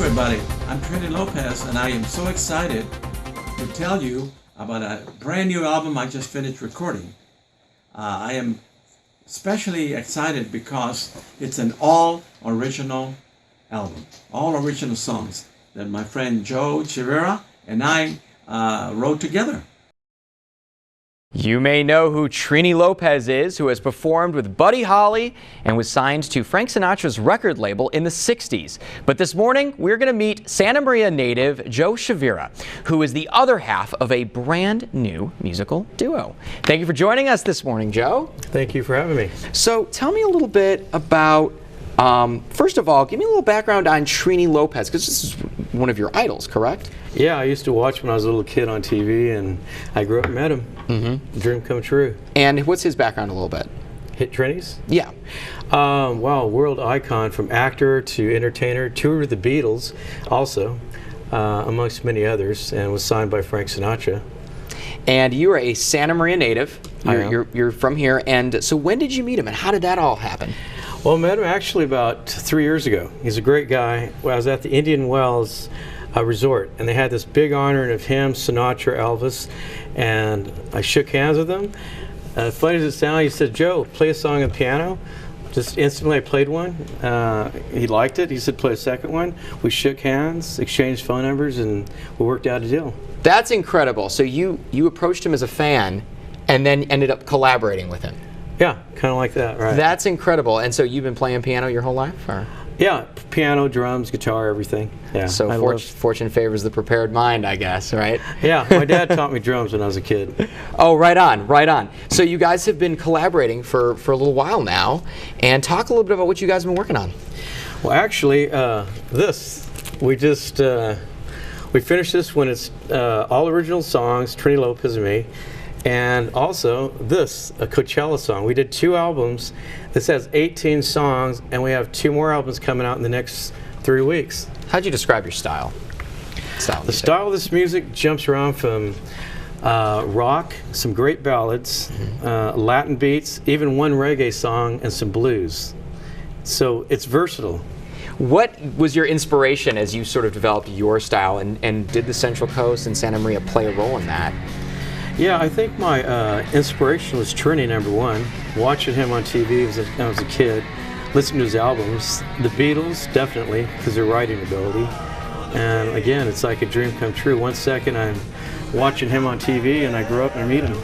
everybody, I'm Trini Lopez, and I am so excited to tell you about a brand new album I just finished recording. I am especially excited because it's an all original album, all original songs that my friend Joe Chavira and I wrote together. You may know who Trini Lopez is, who has performed with Buddy Holly and was signed to Frank Sinatra's record label in the 60s. But this morning, we're going to meet Santa Maria native Joe Chavira, who is the other half of a brand new musical duo. Thank you for joining us this morning, Joe. Thank you for having me. So tell me a little bit about, first of all, give me a little background on Trini Lopez, because this is one of your idols, correct? Yeah, I used to watch when I was a little kid on TV, and I grew up and met him. Dream come true. And what's his background a little bit? Hit Trini's? Yeah. Wow, world icon, from actor to entertainer, toured with the Beatles also, amongst many others, and was signed by Frank Sinatra. And you are a Santa Maria native. You're from here. And so when did you meet him, and how did that all happen? Well, I met him actually about 3 years ago. He's a great guy. I was at the Indian Wells resort, and they had this big honor of him, Sinatra, Elvis, and I shook hands with him. Funny as it sounds, he said, "Joe, play a song on piano." Just instantly I played one. He liked it. He said, "Play a second one." We shook hands, exchanged phone numbers, and we worked out a deal. That's incredible. So you approached him as a fan and then ended up collaborating with him. Yeah, kind of like that, right. That's incredible. And so you've been playing piano your whole life? Or? Yeah, piano, drums, guitar, everything. Yeah. So fortune favors the prepared mind, I guess, right? Yeah, my dad taught me drums when I was a kid. Oh, right on, right on. So you guys have been collaborating for a little while now, and talk a little bit about what you guys have been working on. Well, actually, we just we finished this when it's all original songs, Trini Lopez and me, and also a Coachella song. We did 2 albums. This has 18 songs, and we have 2 more albums coming out in the next 3 weeks. How'd you describe your style? The style of this music jumps around from rock, some great ballads, Latin beats, even one reggae song, and some blues. So it's versatile. What was your inspiration as you sort of developed your style, and did the Central Coast and Santa Maria play a role in that? Yeah, I think my inspiration was Trini, number one. Watching him on TV when I was a kid, listening to his albums. The Beatles, definitely, because their writing ability. And again, it's like a dream come true. One second I'm watching him on TV, and I grew up and I meet him.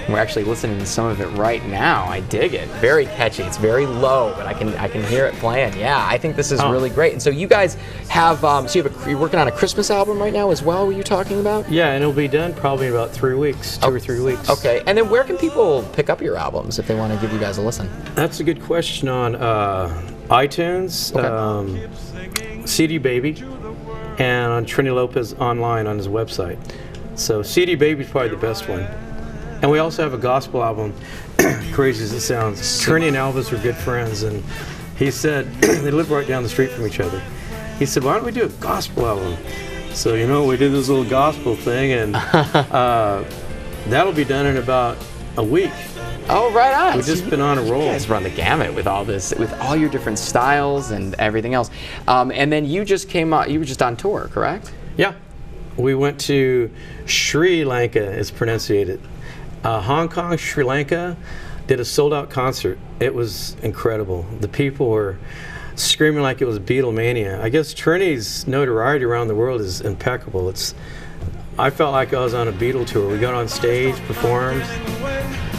We're actually listening to some of it right now. I dig it. Very catchy. It's very low, but I can hear it playing. Yeah, I think this is really great. And so you guys have you're working on a Christmas album right now as well. Were you talking about? Yeah, and it'll be done probably in about 3 weeks, 2 or 3 weeks. Okay. And then where can people pick up your albums if they want to give you guys a listen? That's a good question. On iTunes, CD Baby, and on Trini Lopez online on his website. So CD Baby is probably the best one. And we also have a gospel album, crazy as it sounds. Trini and Elvis are good friends, and he said, they live right down the street from each other. He said, "Why don't we do a gospel album?" So, we did this little gospel thing, and that'll be done in about a week. Oh, right on. We've just been on a roll. You guys run the gamut with all this, with all your different styles and everything else. And then you just came out, you were just on tour, correct? Yeah. We went to Sri Lanka, it's pronunciated. Hong Kong, Sri Lanka, did a sold-out concert. It was incredible. The people were screaming like it was Beatlemania. I guess Trini's notoriety around the world is impeccable. I felt like I was on a Beatle tour. We got on stage, performed.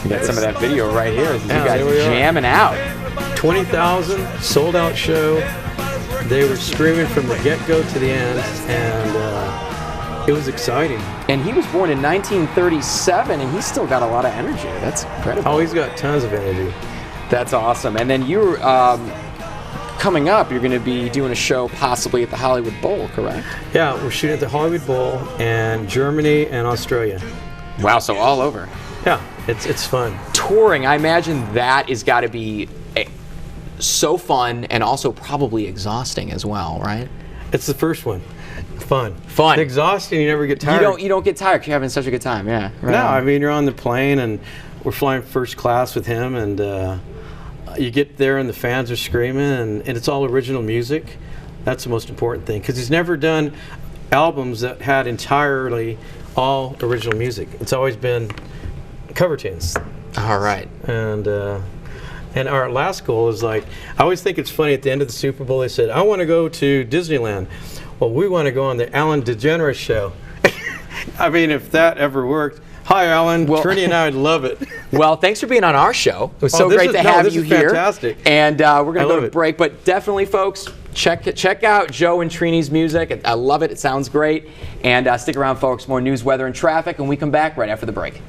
You got some of that video right here. You guys jamming out. 20,000, sold-out show. They were screaming from the get-go to the end, and it was exciting. And he was born in 1937, and he's still got a lot of energy. That's incredible. Oh, he's got tons of energy. That's awesome. And then you're coming up, you're going to be doing a show possibly at the Hollywood Bowl, correct? Yeah, we're shooting at the Hollywood Bowl and Germany and Australia. Wow, so all over. Yeah, it's fun. Touring, I imagine that has got to be so fun and also probably exhausting as well, right? It's the first one. Fun. Fun. Exhausting, you never get tired. You don't get tired because you're having such a good time, yeah. Right no, on. I mean, you're on the plane and we're flying first class with him, and you get there and the fans are screaming, and it's all original music. That's the most important thing, because he's never done albums that had entirely all original music. It's always been cover tunes. All right. And our last goal is like, I always think it's funny at the end of the Super Bowl, they said, I want to go to Disneyland. Well, we want to go on the Ellen DeGeneres show. I mean, if that ever worked. Hi, Alan. Well, Trini and I would love it. Well, thanks for being on our show. It was so great to have you here. Fantastic. And we're going to go to break. But definitely, folks, check out Joe and Trini's music. I love it. It sounds great. And stick around, folks. More news, weather, and traffic. And we come back right after the break.